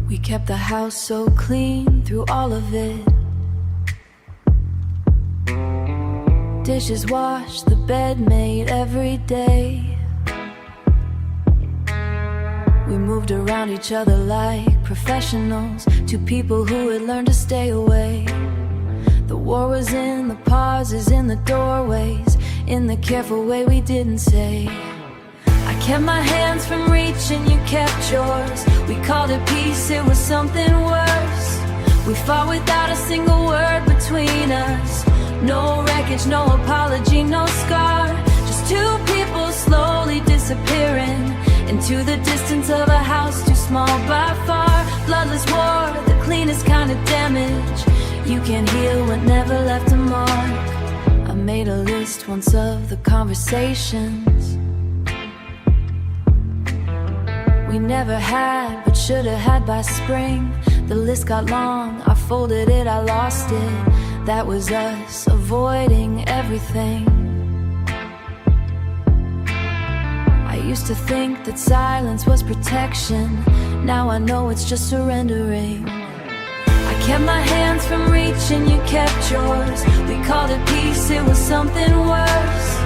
We kept the house so clean through all of it. Dishes washed, the bed made every day. We moved around each other like professionals, two people who had learned to stay away. The war was in the pauses, in the doorways, in the careful way we didn't say. I kept my hands from reaching, you kept yours. We called it peace, it was something worse. We fought without a single word between us. No wreckage, no apology, no scar. Just two people slowly disappearing into the distance of a house too small by far. Bloodless war, the cleanest kind of damage. You can't heal what never left a mark. I made a list once of the conversations we never had, but should have had by spring. The list got long, I folded it, I lost it. That was us, avoiding everything. I used to think that silence was protection. Now I know it's just surrendering. I kept my hands from reaching, you kept yours. We called it peace, it was something worse.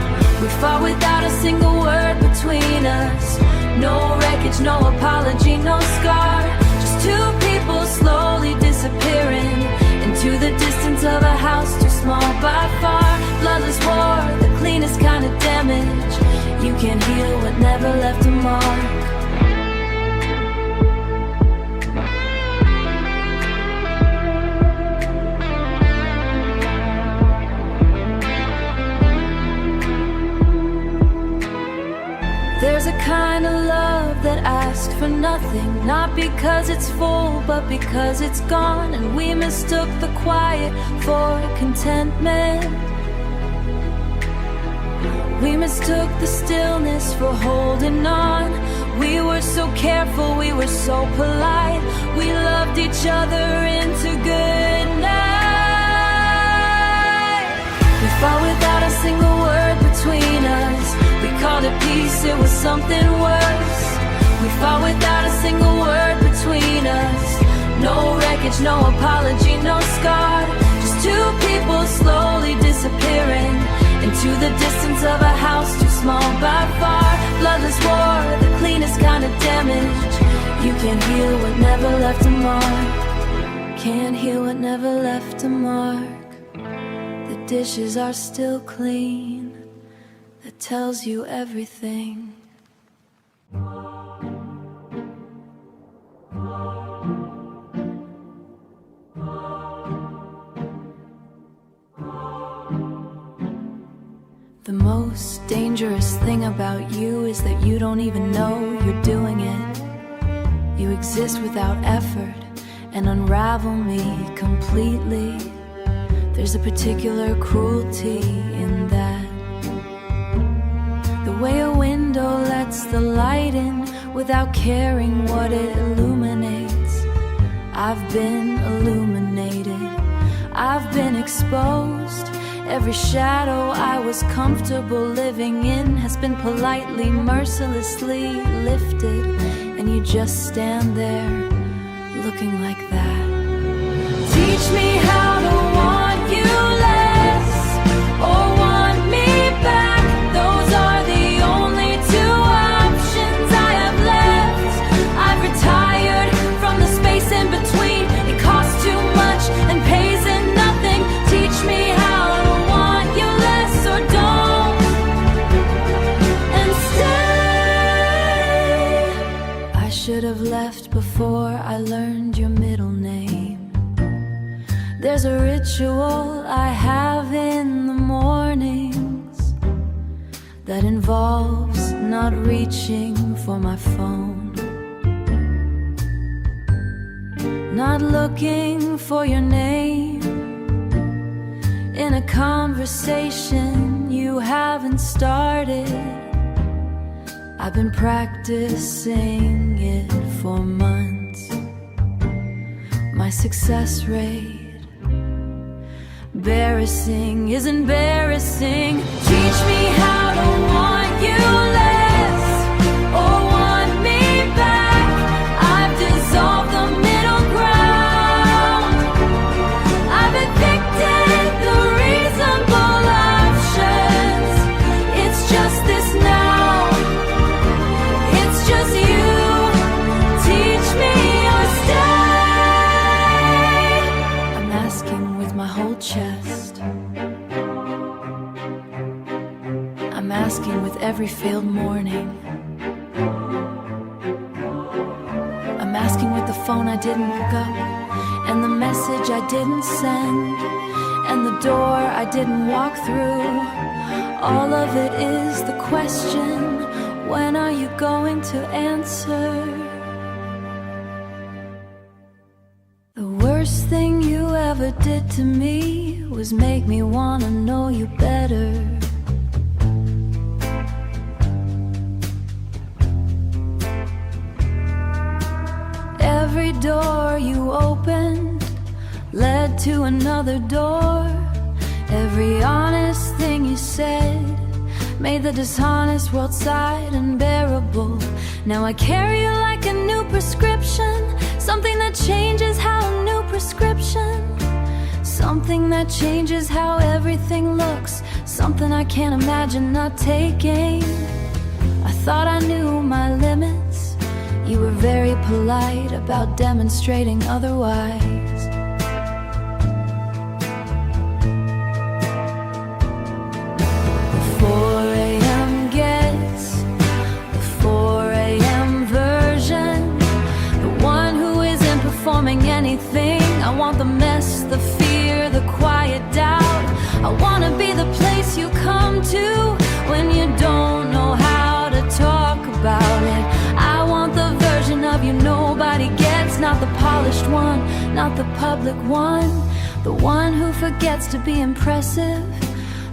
We fought without a single word between us. No wreckage, no apology, no scar. Just two people slowly disappearing into the distance of a house too small by far. Bloodless war, the cleanest kind of damage. You can't heal what never left a mark. There's a kind of love that asks for nothing, not because it's full, but because it's gone. And we mistook the quiet for contentment. We mistook the stillness for holding on. We were so careful, we were so polite. We loved each other into good night. We fought without a single word between us. We called it peace, it was something worse. We fought without a single word between us. No wreckage, no apology, no scar. Just two people slowly disappearing into the distance of a house too small by far. Bloodless war, the cleanest kind of damage. You can't heal what never left a mark. Can't heal what never left a mark. The dishes are still clean. That tells you everything. The most dangerous thing about you is that you don't even know you're doing it. You exist without effort and unravel me completely. There's a particular cruelty in that. The way a window lets the light in without caring what it illuminates. I've been illuminated, I've been exposed. Every shadow I was comfortable living in has been politely, mercilessly lifted. And you just stand there, looking like that. Teach me how to want you less, or want me back. Those are the only two options I have left. I've retired from the space in between. It costs too much and pays in nothing. Teach me how to want you less, or don't, and stay. I should have left before I learned your middle name. There's a ritual I have in the mornings that involves not reaching for my phone, not looking for your name in a conversation you haven't started. I've been practicing it for months. My success rate embarrassing is embarrassing. Teach me how to want you less, or want me back. I've dissolved the every failed morning. I'm asking with the phone I didn't pick up, and the message I didn't send, and the door I didn't walk through. All of it is the question, when are you going to answer? The worst thing you ever did to me was make me wanna know you better. Every door you opened led to another door. Every honest thing you said made the dishonest world sight unbearable. Now I carry you like a new prescription, something that changes how a new prescription, something that changes how everything looks, something I can't imagine not taking. I thought I knew my limits. You were very polite about demonstrating otherwise. The 4 a.m. gets, the 4 a.m. version, the one who isn't performing anything. I want the mess, the fear, the quiet doubt. I wanna be the place you come to when you don't know how to talk about it. I want the version of you nobody gets, not the polished one, not the public one, the one who forgets to be impressive,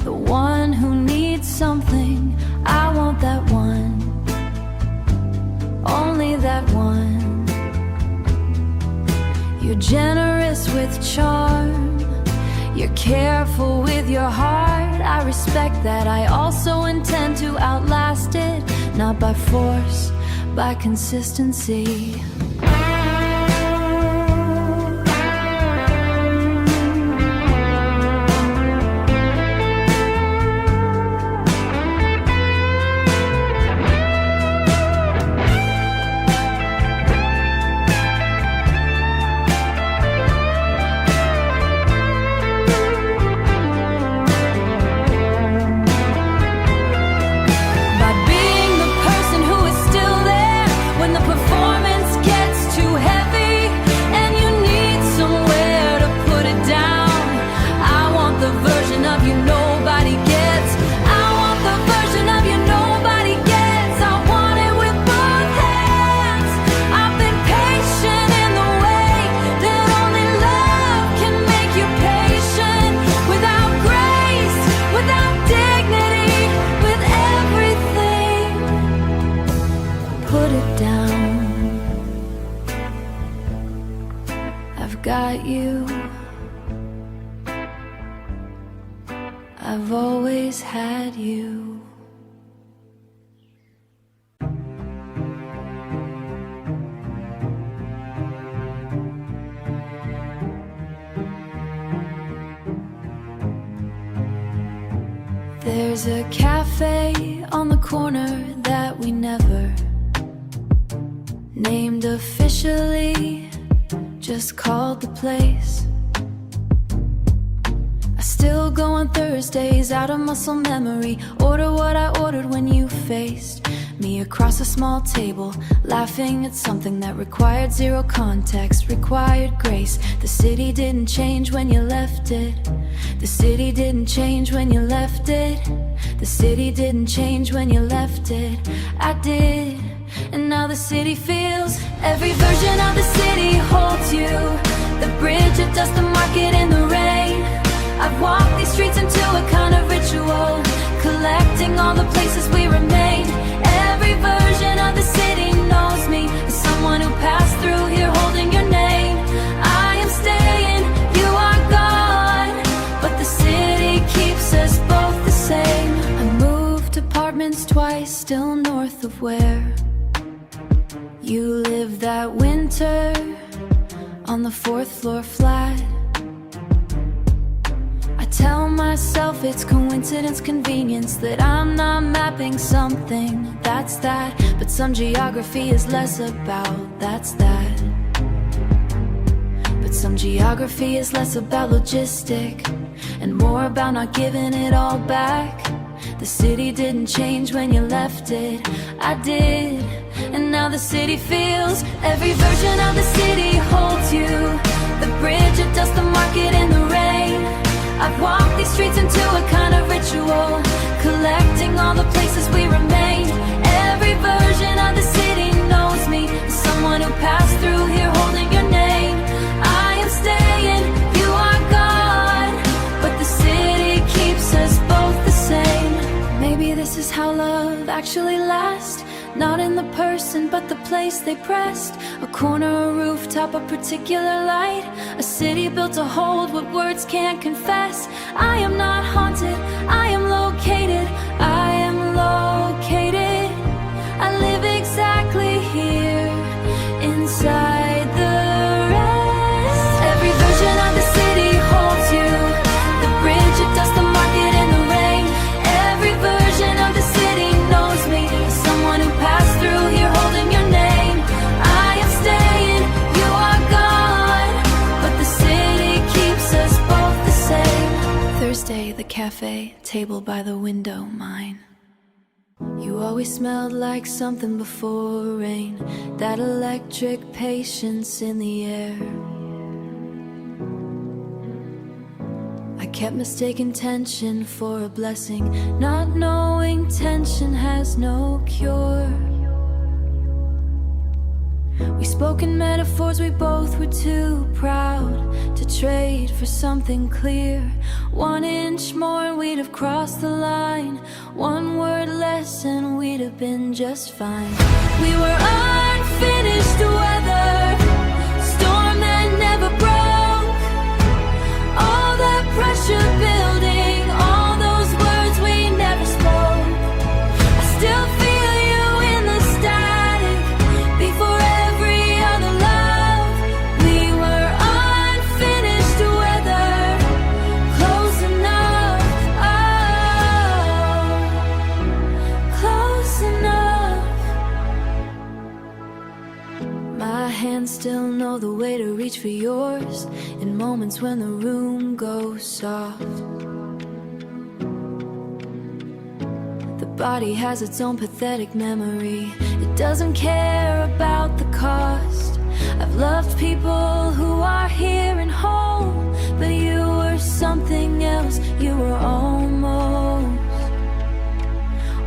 the one who needs something. I want that one, only that one. You're generous with charm, you're careful with your heart. I respect that. I also intend to outlast it, not by force, by consistency. Got you. I've always had you. There's a cafe on the corner that we never named officially, just called the place. I still go on Thursdays out of muscle memory, order what I ordered when you faced me across a small table, laughing at something that required zero context, required grace. The city didn't change when you left it. The city didn't change when you left it. The city didn't change when you left it. I did. And now the city feels, every version of the city holds you. The bridge of dust, the market in the rain. I've walked these streets into a kind of ritual, collecting all the places we remain. Every version of the city knows me as someone who passed through here holding your name. I am staying, you are gone, but the city keeps us both the same. I moved apartments twice, still north of where you lived that winter, on the 4th floor flat. I tell myself it's coincidence, convenience, that I'm not mapping something, that's that. But some geography is less about, that's that. But some geography is less about logistic and more about not giving it all back. The city didn't change when you left it, I did. And now the city feels, every version of the city holds you. The bridge, it does the market in the rain. I've walked these streets into a kind of ritual, collecting all the places we remained. Every version of the city knows me, someone who passed through here holding your name. I am staying, you are gone, but the city keeps us both the same. Maybe this is how love actually lasts, not in the person, but the place they pressed. A corner, a rooftop, a particular light. A city built to hold what words can't confess. I am not haunted, I am located. I am located. I live exactly here, inside the rest. Every version of the city holds you. The bridge, it does the market in the rain. Every version of the city knows me, someone who passed through here holding your name. I am staying, you are gone, but the city keeps us both the same. Thursday, the cafe, table by the window, mine. You always smelled like something before rain, that electric patience in the air. I kept mistaking tension for a blessing, not knowing tension has no cure. We spoke in metaphors, we both were too proud to trade for something clear. 1 inch more and we'd have crossed the line. 1 word less and we'd have been just fine. We were unfinished weather, storm that never broke. All that pressure building, all those words we never spoke. I still feel you in the static, before every other love. We were unfinished weather, close enough, oh, close enough. My hands still know the way to reach for yours, in moments when the room goes soft. The body has its own pathetic memory, it doesn't care about the cost. I've loved people who are here and home, but you were something else, you were almost.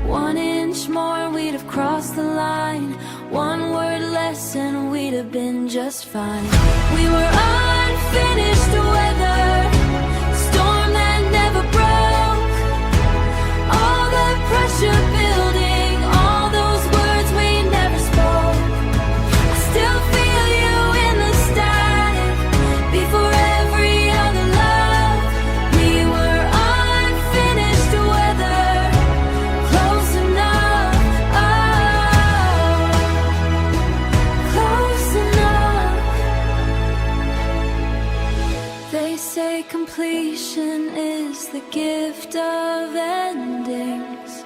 1 inch more and we'd have crossed the line. 1 word less and we'd have been just fine. We were unfinished weather, storm that never broke. All that pressure building, all those words we never spoke. I still feel you in the static, before every other love. We were unfinished weather, close enough, oh, close enough. They say completion is the gift of endings,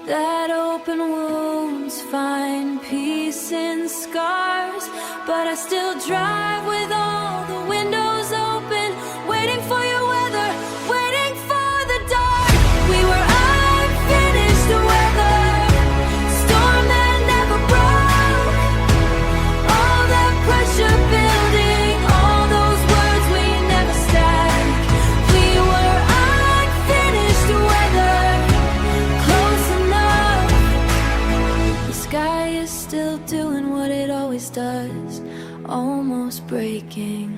that open wounds find peace in scars. But I still drive with all the windows open, waiting for your weather, waiting for the dark. We were unfinished weather, storm that never broke. All that pressure building, all those words we never stack. We were unfinished weather, close enough. The sky is still doing what it always does, almost breaking.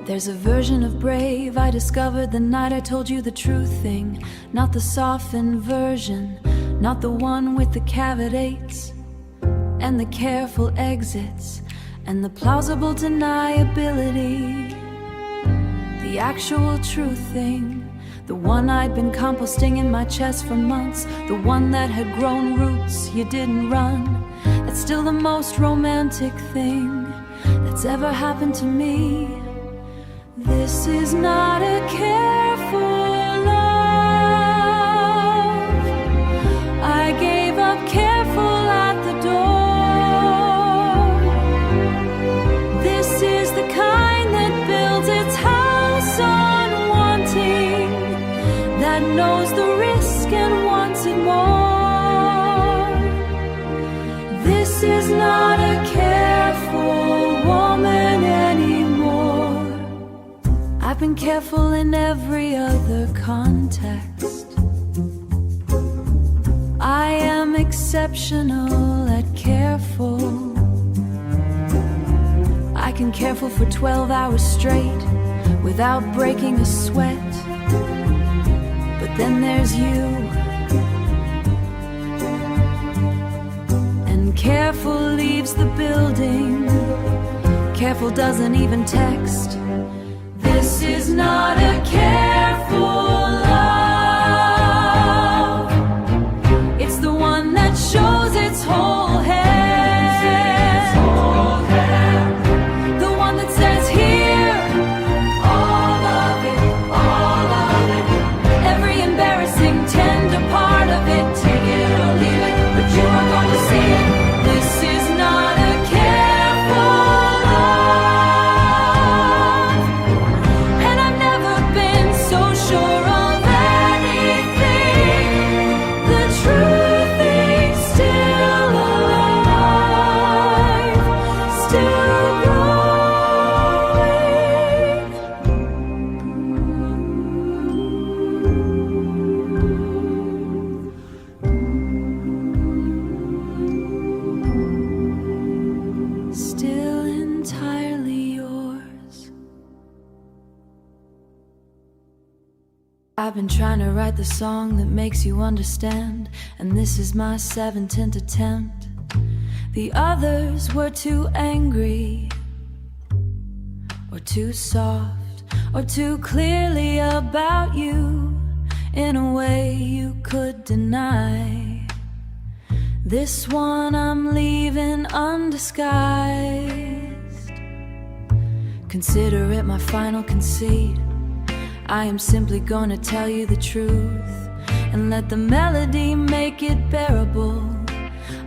There's a version of brave I discovered the night I told you the true thing. Not the softened version, not the one with the caveats and the careful exits and the plausible deniability. The actual true thing, The one I'd been composting in my chest for months, the one that had grown roots, you didn't run. That's still the most romantic thing that's ever happened to me. This is not a careful love. I gave up careful at the door. This is the kind that builds its house on wanting, that knows the risk and wants it more. This is not a careful woman anymore. I've been careful in every other context. I am exceptional at careful. I can careful for 12 hours straight without breaking a sweat. But then there's you, and careful leaves the building. Careful doesn't even text. This is not a careful love. It's the one that shows its whole head. The one that says here, all of it, all of it. Every embarrassing, tender part of it. Take it or leave it, but you are going to see it. This is not a careful love. And I've never been so sure of anything. The truth is still alive, still growing. Still entirely yours. I've been trying to write the song that makes you understand, and this is my 17th attempt. The others were too angry, or too soft, or too clearly about you, in a way you could deny. This one I'm leaving undisguised. Consider it my final conceit. I am simply gonna tell you the truth, and let the melody make it bearable.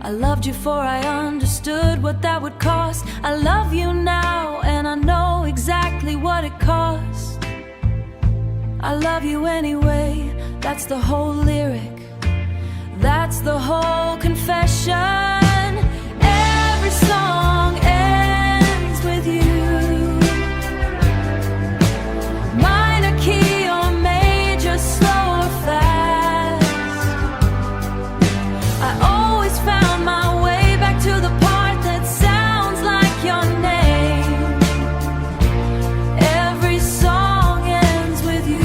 I loved you for I understood what that would cost. I love you now, and I know exactly what it cost. I love you anyway, that's the whole lyric. That's the whole confession. Every song ends with you. Minor key or major, slow or fast. I always found my way back to the part that sounds like your name. Every song ends with you.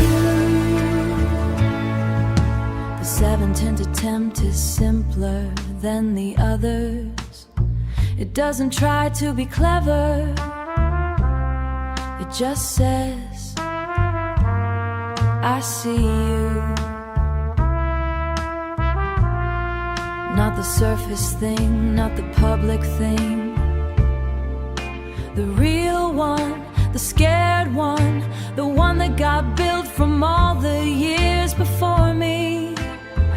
The 17th attempt is simpler than the others. It doesn't try to be clever. It just says, I see you. Not the surface thing, not the public thing. The real one, the scared one, the one that got built from all the years before me.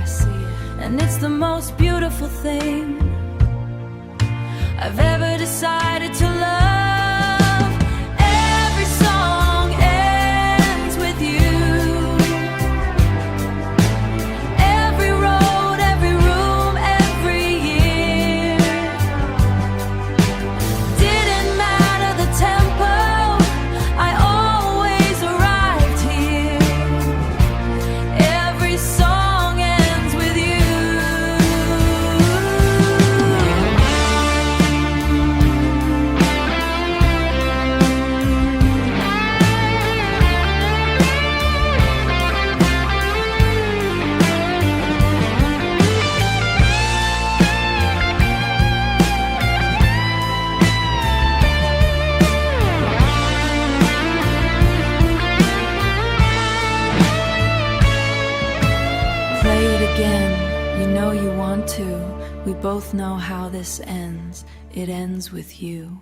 I see it, and it's the most beautiful thing I've ever decided to love. Every song ends with you. Every road, every room, every year. Didn't matter the tempo, I always arrived here. Every song ends with you. to. We both know how this ends. It ends with you.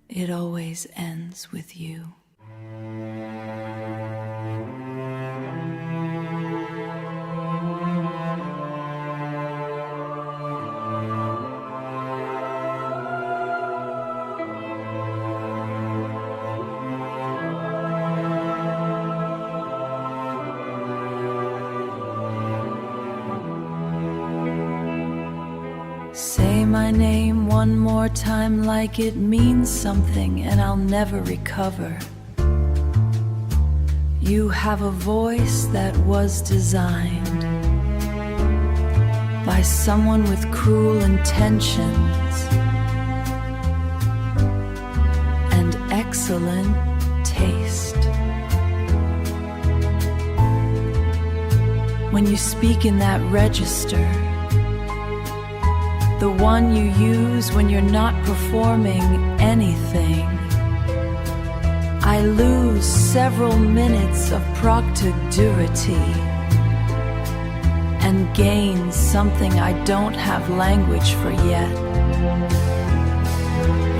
It always ends with you. Say my name one more time like it means something, and I'll never recover. You have a voice that was designed by someone with cruel intentions and excellent taste. When you speak in that register, the one you use when you're not performing anything, I lose several minutes of proctodurity and gain something I don't have language for yet.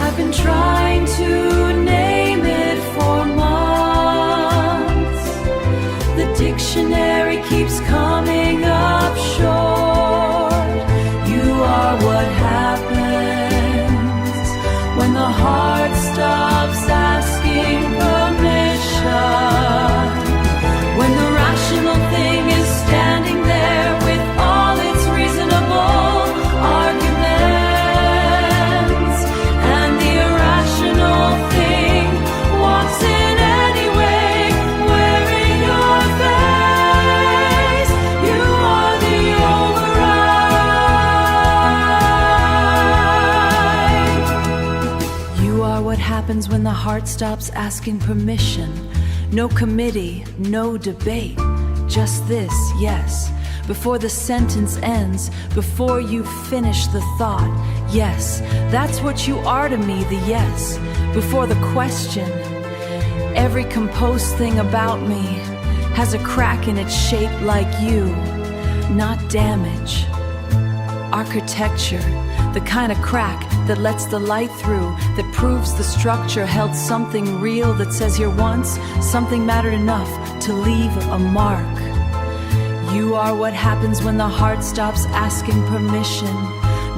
I've been trying to name it for months. The dictionary keeps coming up short. You are what happens when the heart stops asking permission, when the rational thing is standing there with all its reasonable arguments, and the irrational thing walks in anyway, wearing your face. You are the override. You are what happens when the heart stops asking permission. No committee, no debate, just this, yes. Before the sentence ends, before you finish the thought, yes, that's what you are to me, the yes. Before the question, every composed thing about me has a crack in its shape like you, not damage. Architecture, the kind of crack that lets the light through, that proves the structure held something real, that says here once something mattered enough to leave a mark. You are what happens when the heart stops asking permission.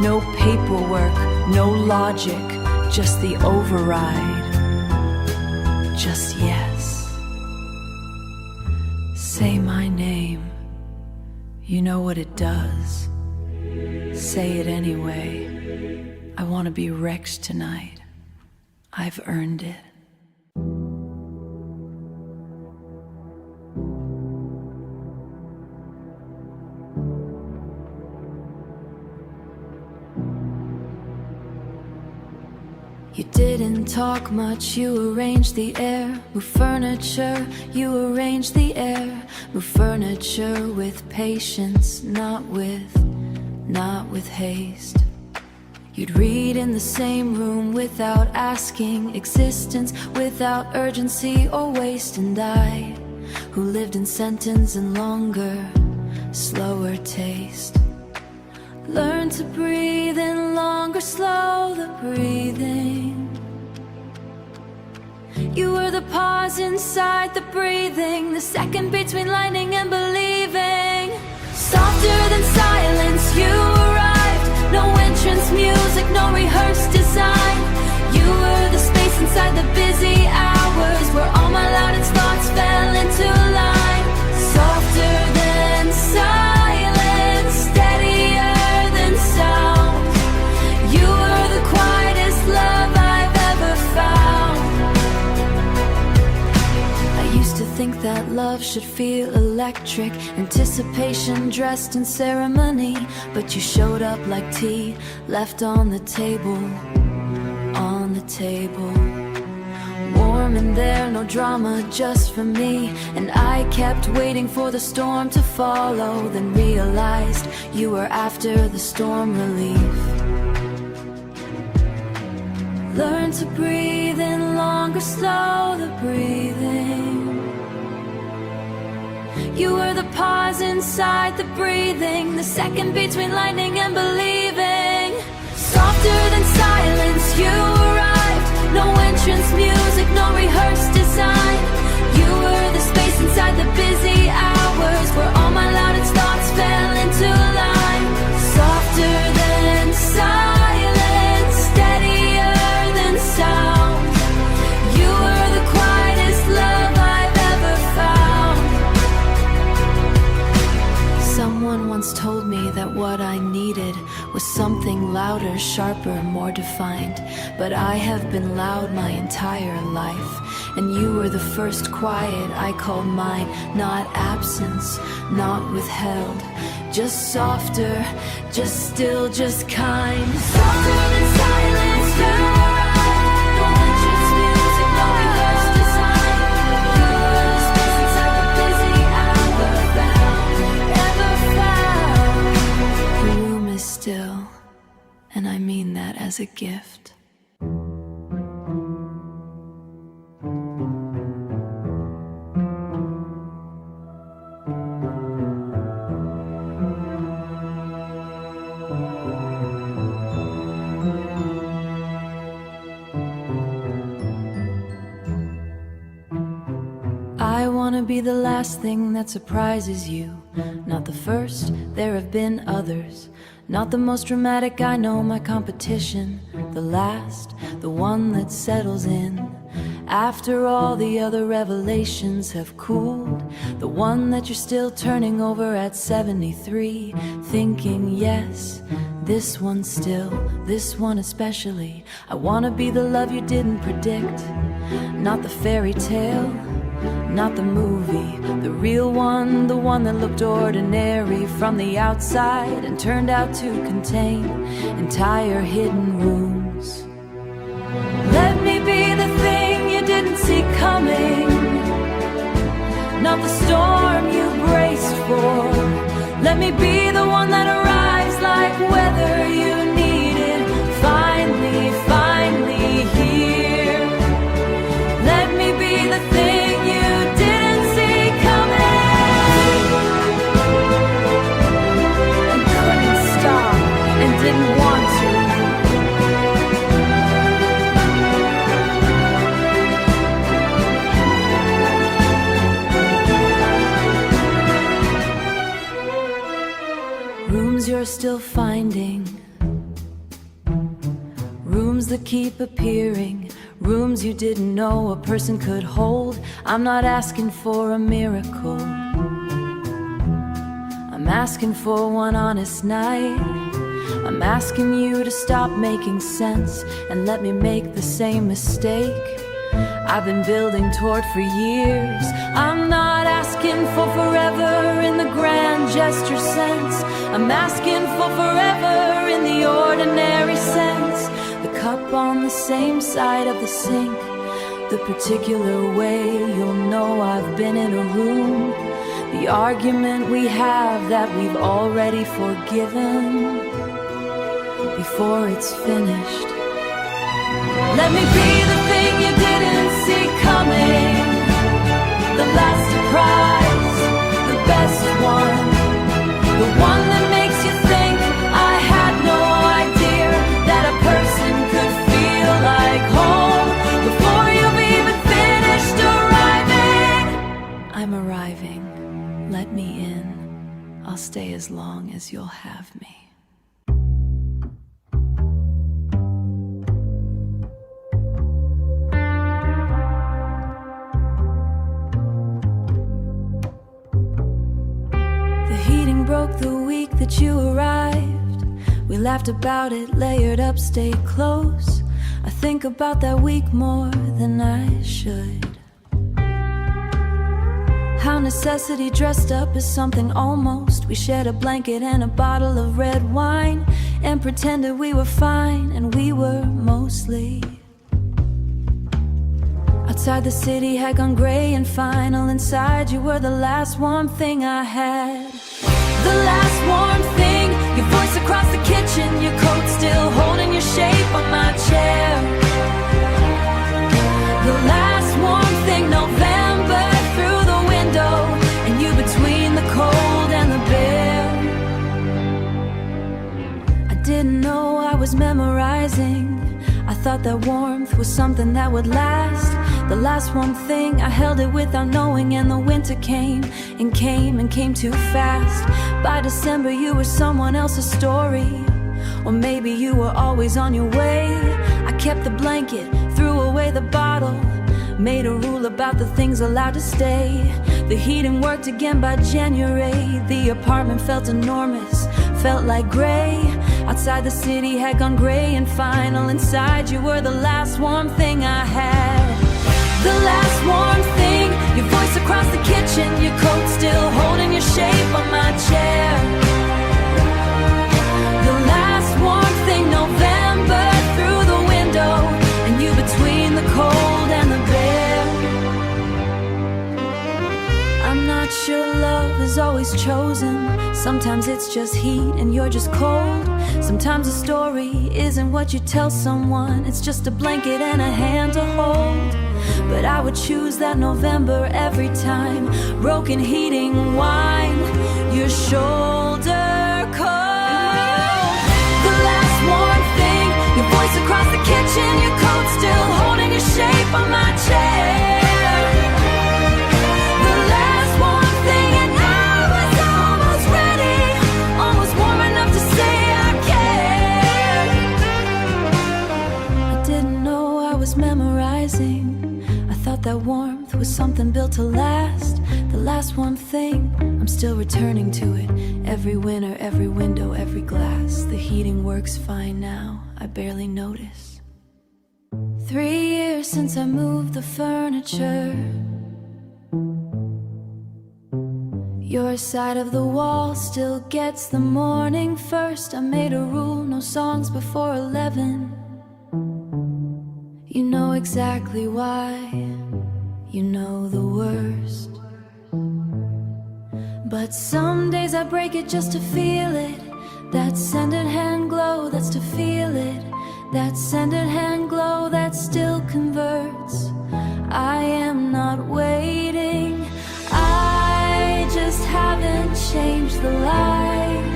No paperwork, no logic, just the override. Just yes. Say my name. You know what it does. Say it anyway. I want to be wrecked tonight. I've earned it. You didn't talk much, you arranged the air. Move furniture, you arranged the air. Move furniture with patience, not with haste. You'd read in the same room without asking, existence without urgency or waste. And I, who lived in sentence and longer, slower taste, learn to breathe in longer, slow the breathing. You were the pause inside the breathing, the second between lightning and believing. Softer than silence, you arrived. No entrance music, no rehearsed design. You were the space inside the busy hours where all my loudest thoughts fell into line. Softer than silence, steadier than sound. You were the quietest love I've ever found. I used to think that love should feel electric, anticipation dressed in ceremony. But you showed up like tea left on the table, on the table. Warm in there, no drama, just for me. And I kept waiting for the storm to follow, then realized you were after the storm relief. Learn to breathe in longer, slow the breathing. You were the pause inside the breathing, the second between lightning and believing. Softer than silence, you arrived. No entrance music, no rehearsed design. You were the space inside the busy hours where all my loudest thoughts fell into line. Softer than silence, steadier than sound. You were the quietest love I've ever found. Someone once told me that what I needed was something louder, sharper, more defined. But I have been loud my entire life, and you were the first quiet I called mine. Not absence, not withheld, just softer, just still, just kind. Softer than silence, you arrived. No entrance music, no rehearsed design. You were the space inside the busy hour, ever found. The room is still, and I mean that as a gift. I wanna be the last thing that surprises you. Not the first, there have been others. Not the most dramatic, I know my competition. The last, the one that settles in after all the other revelations have cooled. The one that you're still turning over at 73, thinking yes, this one still, this one especially. I wanna be the love you didn't predict, not the fairy tale, not the movie, the real one, the one that looked ordinary from the outside and turned out to contain entire hidden rooms. Let me be the thing you didn't see coming, not the storm you braced for. Let me be the one that arrives like weather you needed, finally, finally here. Let me be the thing you didn't see coming and couldn't stop and didn't want to. Rooms you're still finding, rooms that keep appearing, rooms you didn't know a person could hold. I'm not asking for a miracle, I'm asking for one honest night. I'm asking you to stop making sense and let me make the same mistake I've been building toward for years. I'm not asking for forever in the grand gesture sense, I'm asking for forever in the ordinary sense. The cup on the same side of the sink, the particular way you'll know I've been in a room. The argument we have that we've already forgiven before it's finished. Let me be the thing you didn't see coming, the last surprise, the best one, the one that makes you think I had no idea that a person could feel like home before you've even finished arriving. I'm arriving, let me in, I'll stay as long as you'll have me. Broke the week that you arrived. We laughed about it, layered up, stayed close. I think about that week more than I should. How necessity dressed up as something almost. We shared a blanket and a bottle of red wine and pretended we were fine, and we were mostly. Outside the city had gone gray and final. Inside you were the last warm thing I had. The last warm thing, your voice across the kitchen, your coat still holding your shape on my chair. The last warm thing, November through the window, and you between thought that warmth was something that would last. The last one thing, I held it without knowing, and the winter came and came and came too fast. By December you were someone else's story, or maybe you were always on your way. I kept the blanket, threw away the bottle, made a rule about the things allowed to stay. The heating worked again by January. The apartment felt enormous, felt like gray. Outside the city had gone gray and final. Inside you were the last warm thing I had. The last warm thing, your voice across the kitchen, your coat still holding your shape on my chair. The last warm thing, November through the window, and you between the cold and the bare. I'm not sure love is always chosen. Sometimes it's just heat and you're just cold. Sometimes a story isn't what you tell someone, it's just a blanket and a hand to hold. But I would choose that November every time. Broken heating, wine, your shoulder cold. The last warm thing, your voice across the kitchen, your coat still holding your shape on my chair. The last warm thing, and I was almost ready, almost warm enough to say I cared. I didn't know I was memorizing. Thought that warmth was something built to last. The last one thing, I'm still returning to it. Every winter, every window, every glass. The heating works fine now, I barely notice. 3 years since I moved the furniture. Your side of the wall still gets the morning first. I made a rule, no songs before 11. You know exactly why, you know the worst. But some days I break it just to feel it. That scented hand glow, that's to feel it. That scented hand glow that still converts. I am not waiting, I just haven't changed the light.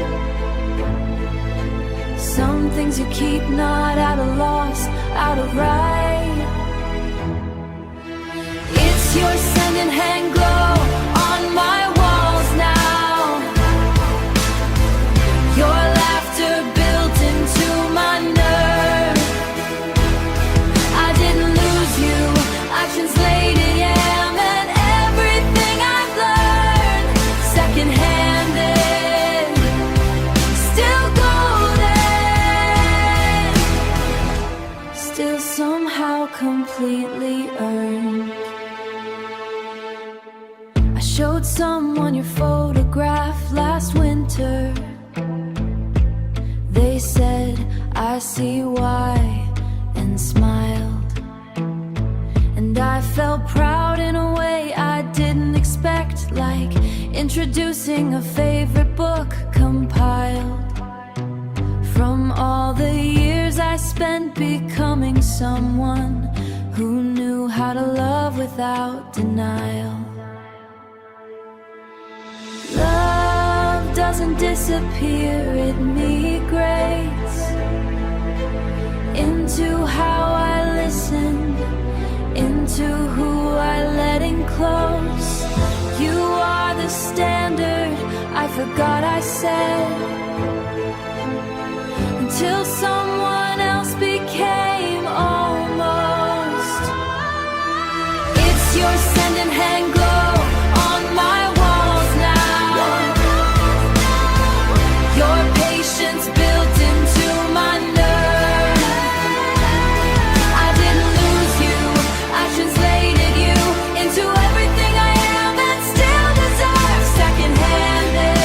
Some things you keep not out of loss, out of right. It's your sending hand glow on my walls now. Your laughter built into my nerve. I didn't lose you, I translated, yeah, and everything I've learned, second-handed, still golden, still somehow completely earned. I showed someone your photograph last winter. They said, I see why, and smiled. And I felt proud in a way I didn't expect, like introducing a favorite book compiled from all the years I spent becoming someone who knew how to love without denial. Love doesn't disappear, it migrates into how I listened, into who I let in close. You are the standard, I forgot I said, until someone else became almost. It's your sending hand glow on my walls now. Your patience built into my nerve. I didn't lose you, I translated you into everything I am and still deserve, second-handed,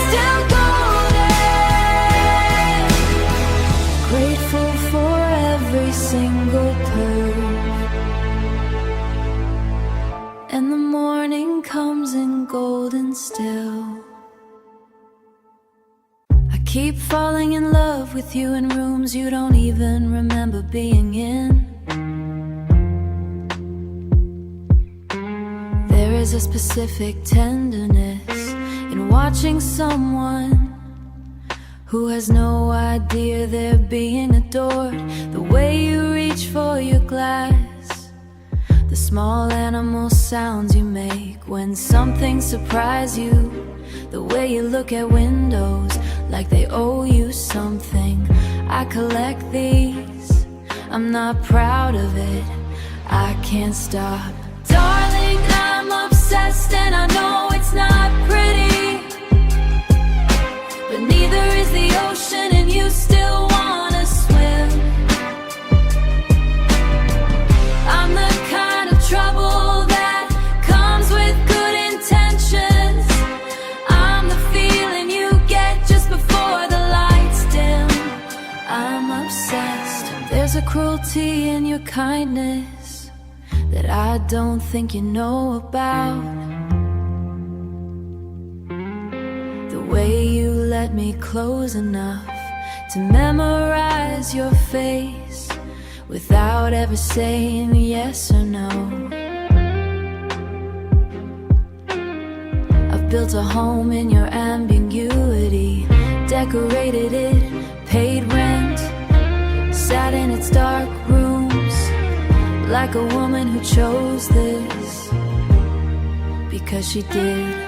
still golden. Grateful for every single curve. And the morning comes in golden still. I keep falling in love with you in rooms you don't even remember being in. There is a specific tenderness in watching someone who has no idea they're being adored. The way you reach for your glass, the small animal sounds you make when something surprises you, the way you look at windows like they owe you something. I collect these, I'm not proud of it, I can't stop. Darling, I'm obsessed and I know it's not pretty, but neither is the ocean and you still wanna swim. I'm the kind of trouble that comes with good intentions. I'm the feeling you get just before the lights dim. I'm obsessed. There's a cruelty in your kindness that I don't think you know about. The way you let me close enough to memorize your face without ever saying yes or no. I've built a home in your ambiguity, decorated it, paid rent, sat in its dark rooms like a woman who chose this because she did.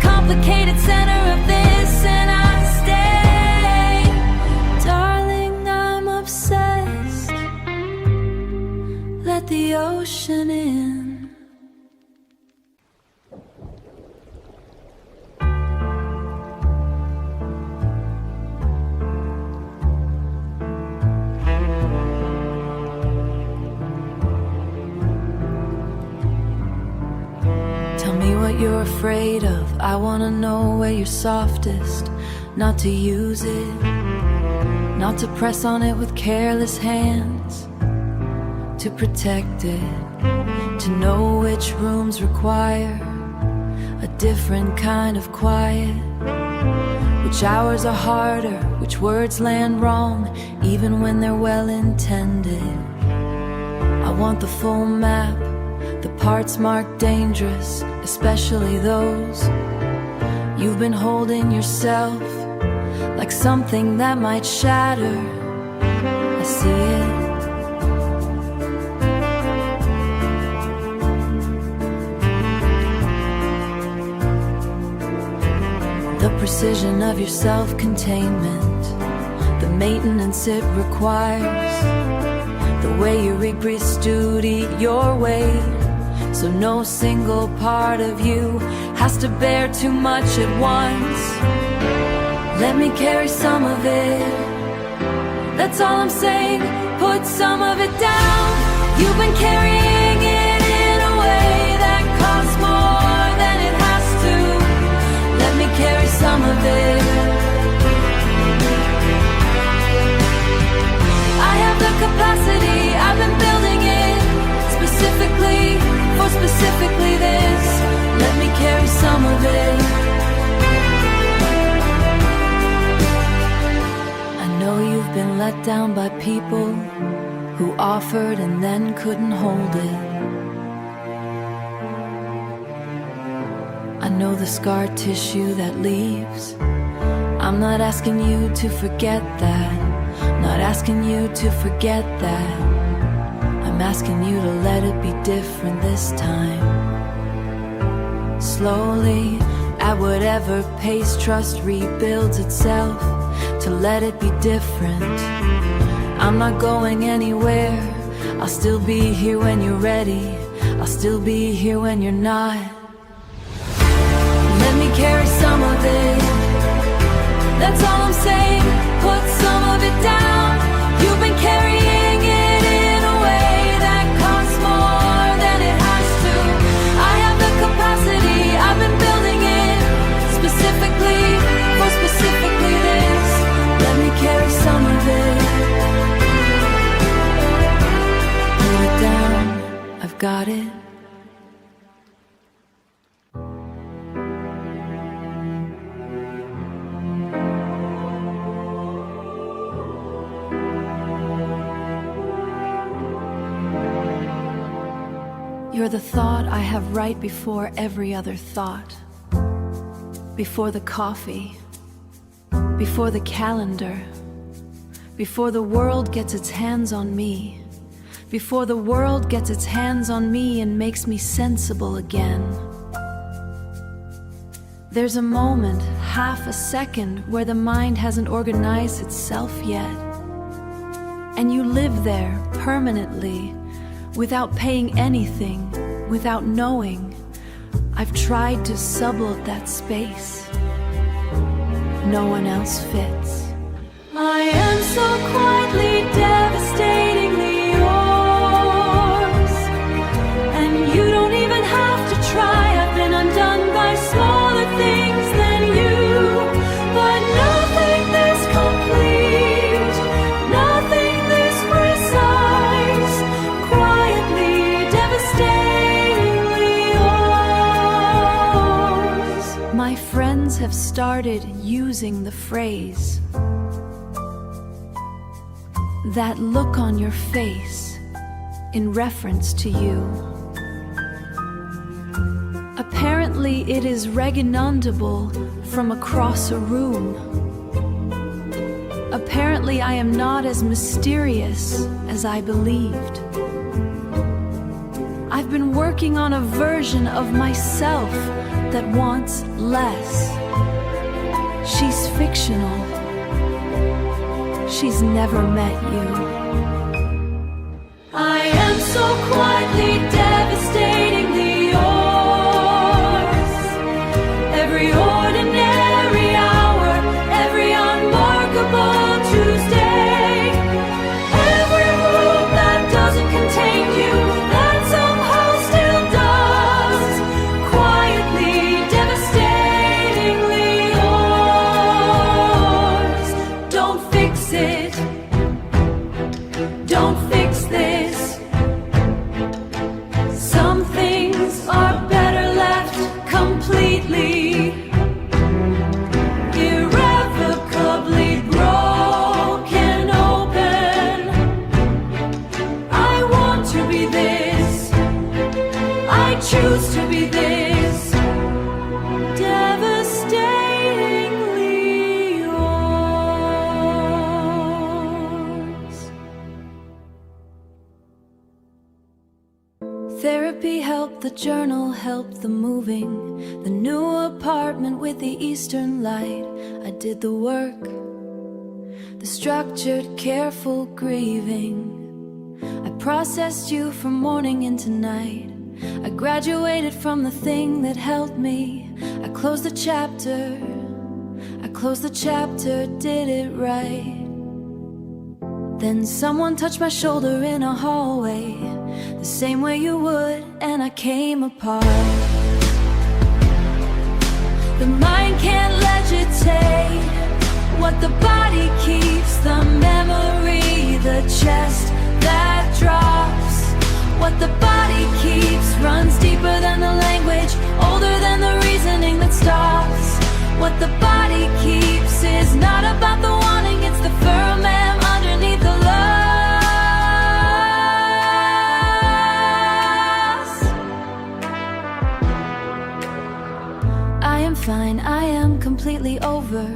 Complicated center of this and I stay. Darling, I'm obsessed. Let the ocean in. Tell me what you're afraid of. I wanna know where you're softest. Not to use it, not to press on it with careless hands, to protect it, to know which rooms require a different kind of quiet, which hours are harder, which words land wrong, even when they're well intended. I want the full map, the parts marked dangerous, especially those you've been holding yourself like something that might shatter. I see it. The precision of your self-containment, the maintenance it requires, the way you rig breathe duty your way, so no single part of you has to bear too much at once. Let me carry some of it, that's all I'm saying. Put some of it down. You've been carrying it in a way that costs more than it has to. Let me carry some of it. I have the capacity, I've been building it specifically for specifically this. Let me carry some of it. I know you've been let down by people who offered and then couldn't hold it. I know the scar tissue that leaves. I'm not asking you to forget that, not asking you to forget that. I'm asking you to let it be different this time. Slowly, at whatever pace trust rebuilds itself to let it be different. I'm not going anywhere. I'll still be here when you're ready. I'll still be here when you're not. Let me carry some of it. That's all I'm saying. Put some of it down. You've been carrying it in a way that costs more than it has to. I have the capacity. I've been building it specifically for specifically this. Let me carry some of it. Pull it down. I've got it. You're the thought I have right before every other thought. Before the coffee, before the calendar, before the world gets its hands on me, before the world gets its hands on me and makes me sensible again. There's a moment, half a second, where the mind hasn't organized itself yet. And you live there permanently, without paying anything, without knowing. I've tried to sublet that space. No one else fits. I am so quietly, devastatingly yours. And you don't even have to try. I've been undone by smaller things than you. But nothing this complete, nothing this precise. Quietly, devastatingly yours. My friends have started using the phrase, that look on your face, in reference to you. Apparently it is recognizable from across a room. Apparently I am not as mysterious as I believed. I've been working on a version of myself that wants less. She's fictional. She's never met you. I am so quietly, devastatingly yours. Every ordinary hour, every unmarkable Tuesday, every room that doesn't contain you, that somehow still does. Quietly, devastatingly yours. Don't fix it. Don't fix this. Some things are better left completely, irrevocably broken open. I want to be this. I choose to be this. Devastatingly yours. Therapy helped, the journal helped, the moving, the new apartment with the eastern light. I did the work, the structured, careful grieving. I processed you from morning into night. I graduated from the thing that held me. I closed the chapter, did it right. Then someone touched my shoulder in a hallway, the same way you would, and I came apart. The mind can't legitate what the body keeps, the memory, the chest that drops. What the body keeps runs deeper than the language, older than the reasoning that stops. What the body keeps is not about the wanting, it's the firmament underneath the loss. I am fine, I am completely over.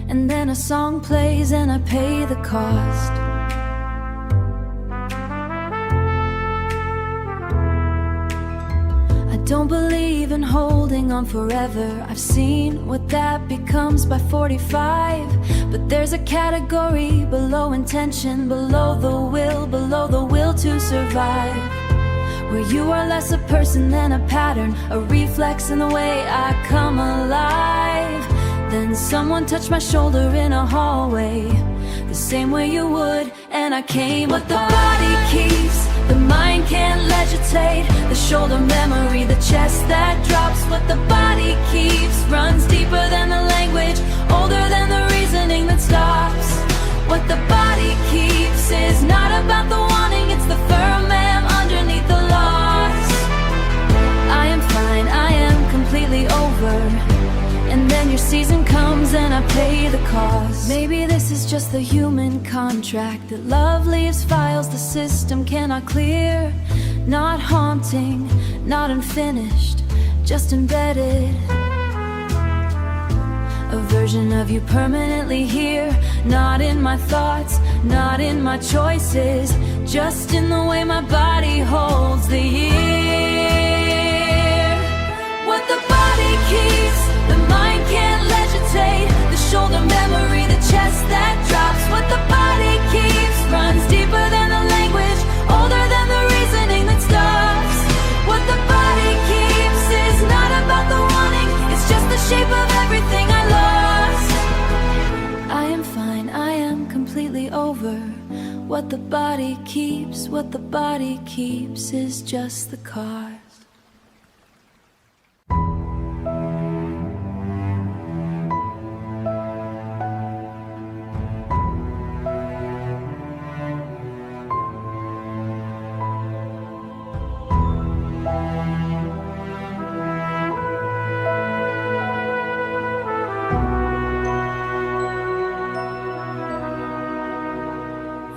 And then a song plays and I pay the cost. I Don't believe in holding on forever. I've seen what that becomes by 45. But there's a category below intention, below the will to survive, where you are less a person than a pattern, a reflex in the way I come alive. Then someone touched my shoulder in a hallway, the same way you would, and I came. What the body keeps, the mind can't legislate. The shoulder memory, the chest that drops. What the body keeps runs deeper than the language, older than the reasoning that stops. What the body keeps is not about the wanting, it's the firm am underneath the loss. I am fine, I am completely over. And then your season comes and I pay the cost. Maybe this is just the human contract, that love leaves files the system cannot clear. Not haunting, not unfinished, just embedded. A version of you permanently here, not in my thoughts, not in my choices, just in the way my body holds the year. What the body keeps, the mind can't legislate. The shoulder memory, the chest that drops. What the body keeps runs deeper than the language, older than the reasoning that stops. What the body keeps is not about the wanting, it's just the shape of everything I lost. I am fine, I am completely over. What the body keeps, what the body keeps is just the cost.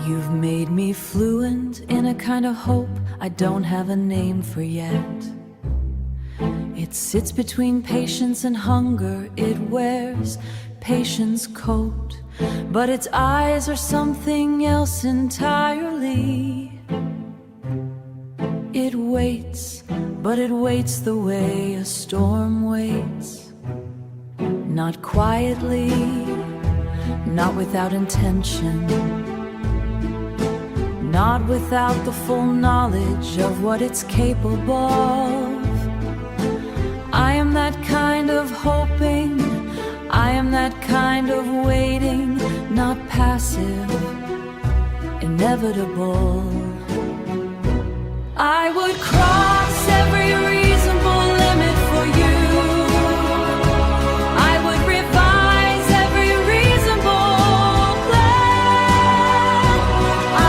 You've made me fluent in a kind of hope I don't have a name for yet. It sits between patience and hunger. It wears patience coat, but its eyes are something else entirely. It waits, but it waits the way a storm waits. Not quietly, not without intention, not without the full knowledge of what it's capable of. I am that kind of hoping, I am that kind of waiting, not passive, inevitable. I would cross every reasonable limit for you. I would revise every reasonable plan.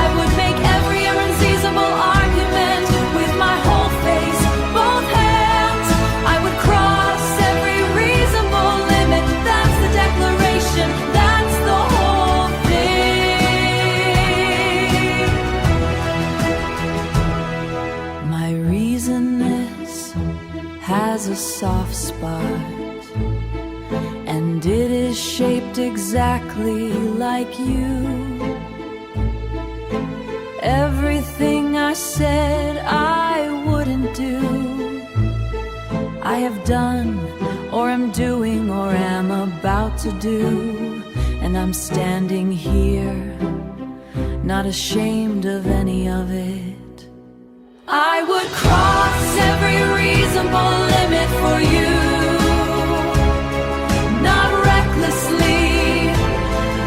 I would make every unseizable argument with my whole face, both hands. I would cross every reasonable limit. That's the declaration, that's the whole thing. My reasonness has a soft spot, and it is shaped exactly like you. Everything I said I wouldn't do, I have done, or am doing, or am about to do. And I'm standing here, not ashamed of any of it. I would cross every reasonable limit for you, not recklessly,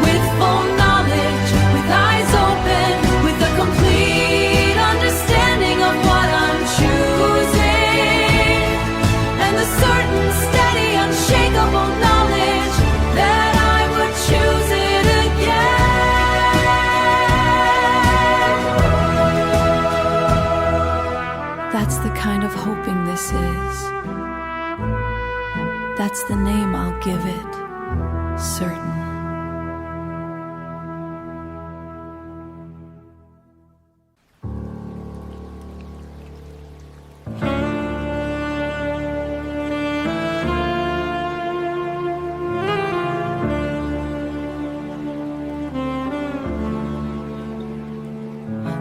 with full knowledge, with eyes open, with a complete understanding of what I'm choosing, and the certain, steady, unshakable knowledge that I would choose it again. That's the kind of hoping this is. That's the name I'll give it, certain.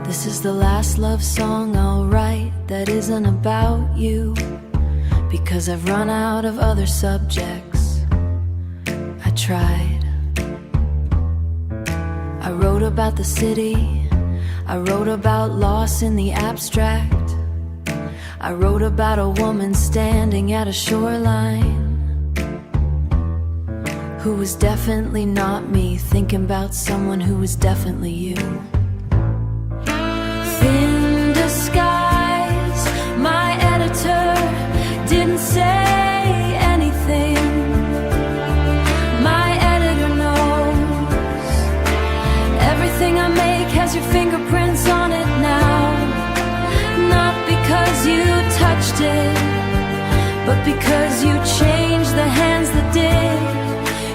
This is the last love song I'll write that isn't about you. because I've run out of other subjects. I tried. I wrote about the city. I wrote about loss in the abstract. I wrote about a woman standing at a shoreline who was definitely not me, thinking about someone who was definitely you. Thin disguise, my editor didn't say anything. My editor knows everything I make has your fingerprints on it now. Not because you touched it, but because you changed the hands that did.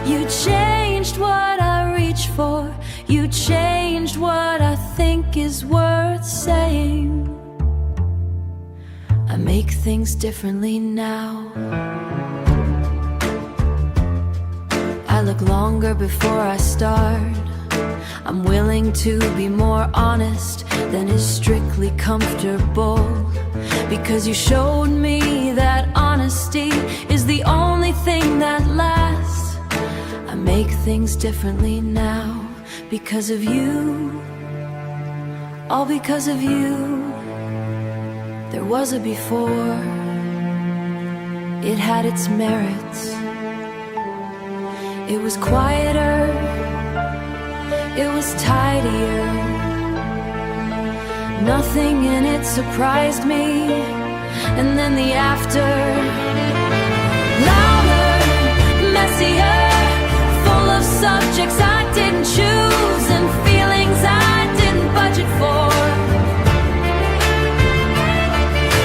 You changed what I reach for. You changed what I think is worth saying. I make things differently now. I look longer before I start. I'm willing to be more honest than is strictly comfortable, because you showed me that honesty is the only thing that lasts. I make things differently now because of you, all because of you. There was a before, it had its merits. It was quieter, it was tidier. Nothing in it surprised me. And then the after, louder, messier, full of subjects I didn't choose and feelings I didn't budget for.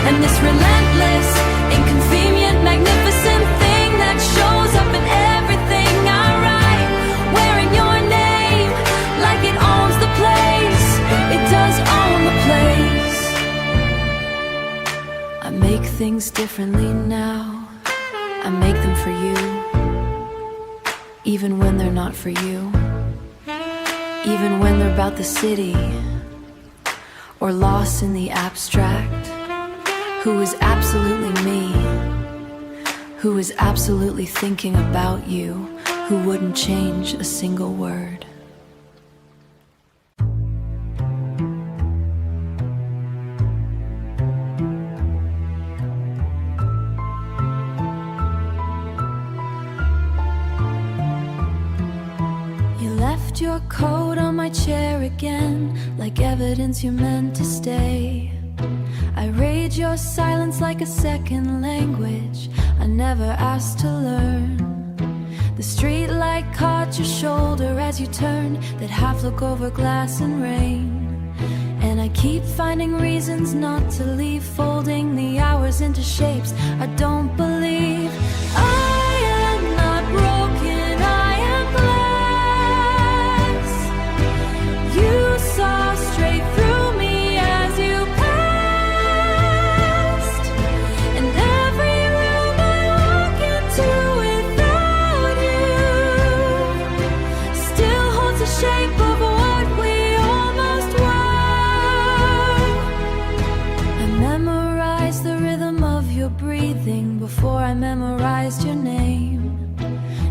And this relentless, inconvenient, magnificent thing that shows up in everything I write, wearing your name like it owns the place. It does own the place. I make things differently now. I make them for you, even when they're not for you. Even when they're about the city or lost in the abstract. Who is absolutely me, who is absolutely thinking about you, who wouldn't change a single word. You left your coat on my chair again, like evidence you meant to stay. I read your silence like a second language I never asked to learn. The street light caught your shoulder as you turned, that half look over glass and rain. And I keep finding reasons not to leave, folding the hours into shapes I don't believe. I am not broken, I am glass. You saw straight through me as you passed. And every room I walk into without you still holds the shape of what we almost were. I memorized the rhythm of your breathing before I memorized your name.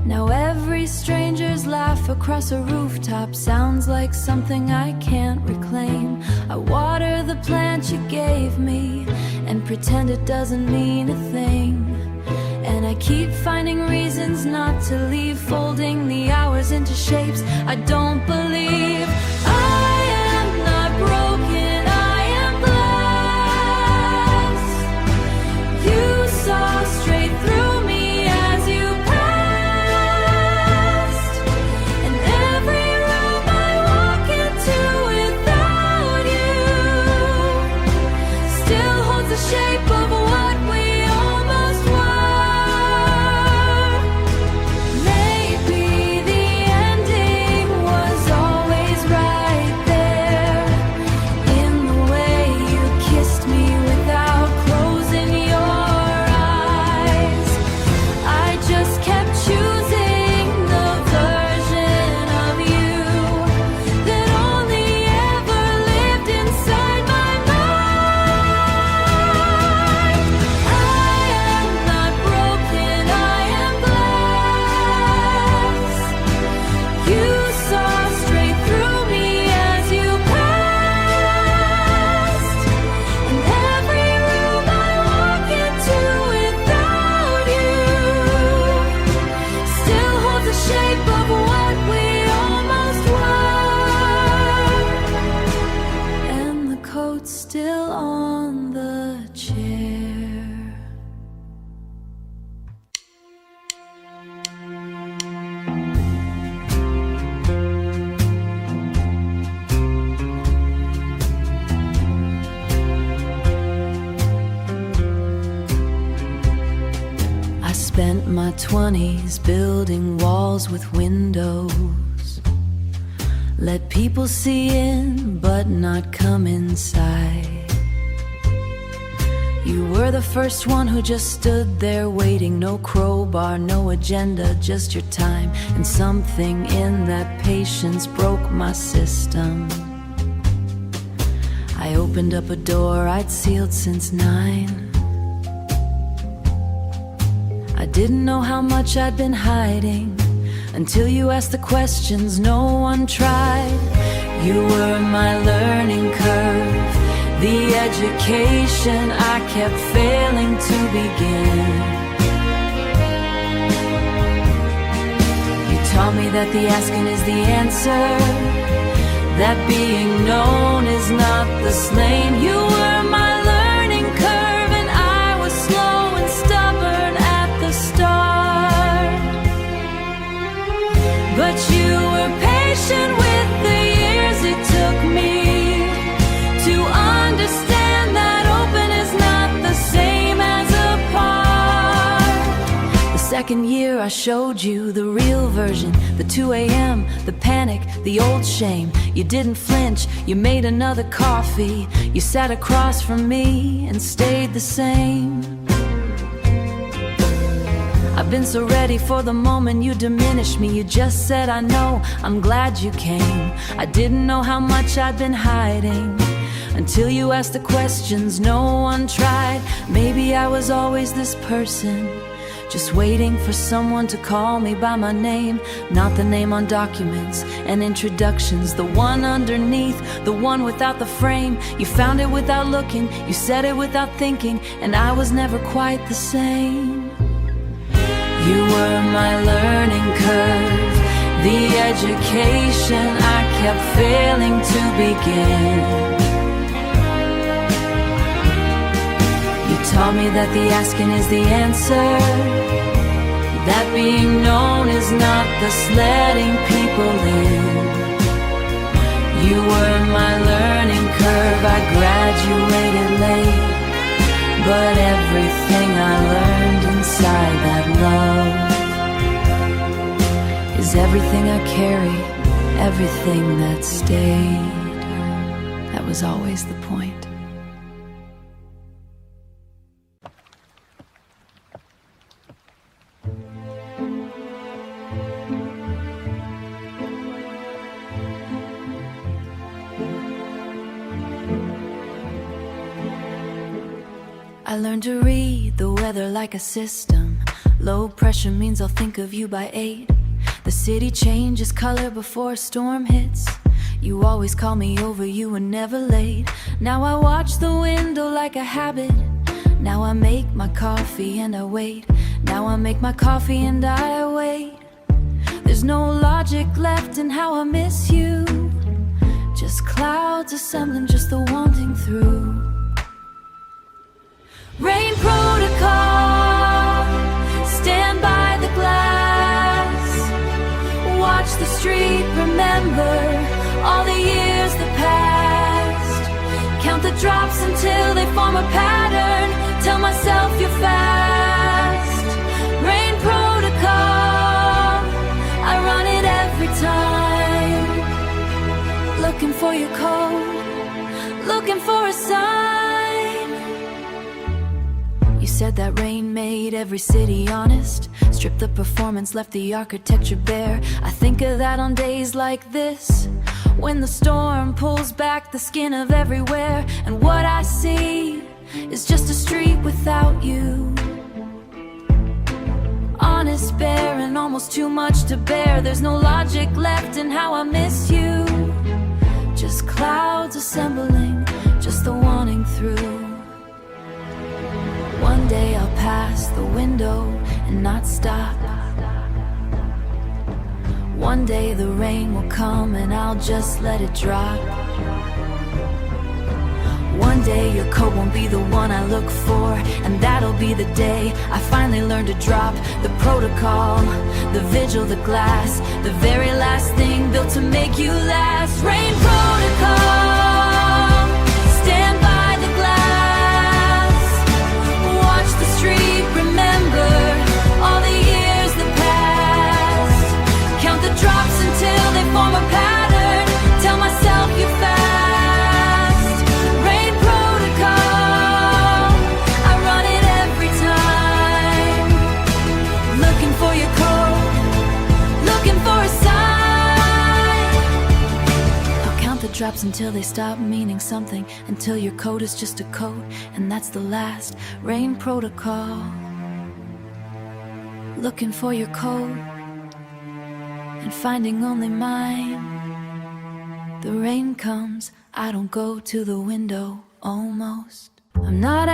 Now every stranger's laugh across a rooftop sounds like something I can't reclaim. I water the plant you gave me and pretend it doesn't mean a thing. And I keep finding reasons not to leave, folding the hours into shapes I don't believe. I am not broken, I am glass. You saw straight through me as you passed. And every room I walk into without you still holds the shape of what we almost were. Maybe the ending was always right. I spent my 20s building walls with windows. Let people see in, but not come inside. You were the first one who just stood there waiting. No crowbar, no agenda, just your time. And something in that patience broke my system. I opened up a door I'd sealed since 9. I didn't know how much I'd been hiding until you asked the questions no one tried. You were my learning curve, the education I kept failing to begin. You taught me that the asking is the answer, that being known is not the slain. You were my learning curve, and I was slow and stubborn at the start. But you were patient with the years it took me to understand that open is not the same as apart. The second year I showed you the real version, the 2 a.m., the panic, the old shame. You didn't flinch, you made another coffee. You sat across from me and stayed the same. I've been so ready for the moment you diminished me. You just said, I know, I'm glad you came. I didn't know how much I'd been hiding until you asked the questions no one tried. Maybe I was always this person, just waiting for someone to call me by my name. Not the name on documents and introductions, the one underneath, the one without the frame. You found it without looking, you said it without thinking, and I was never quite the same. You were my learning curve, the education I kept failing to begin. You taught me that the asking is the answer, that being known is not thus letting people in. You were my learning curve, I graduated late, but everything I learned inside that love is everything I carry, everything that stayed. That was always the point. I learned to read the weather like a system. Low pressure means I'll think of you by 8. The city changes color before a storm hits. You always call me over, you were never late. Now I watch the window like a habit. Now I make my coffee and I wait. Now I make my coffee and I wait. There's no logic left in how I miss you. Just clouds assembling, just the wanting through. Rain protocol, stand by the glass. Watch the street, remember all the years that passed. Count the drops until they form a pattern. Tell myself you're fast. Rain protocol, I run it every time. Looking for your code, looking for a sign. You said that rain made every city honest, stripped the performance, left the architecture bare. I think of that on days like this, when the storm pulls back the skin of everywhere, and what I see is just a street without you. Honest, bare, and almost too much to bear. There's no logic left in how I miss you. Just clouds assembling, just the wanting through. One day I'll pass the window and not stop. One day the rain will come and I'll just let it drop. One day your coat won't be the one I look for, and that'll be the day I finally learn to drop the protocol, the vigil, the glass, the very last thing built to make you last. Rain protocol, stand by the glass. Watch the street, remember drops until they stop meaning something, until your coat is just a coat, and that's the last rain protocol. Looking for your coat and finding only mine. The rain comes, I don't go to the window, almost. I'm not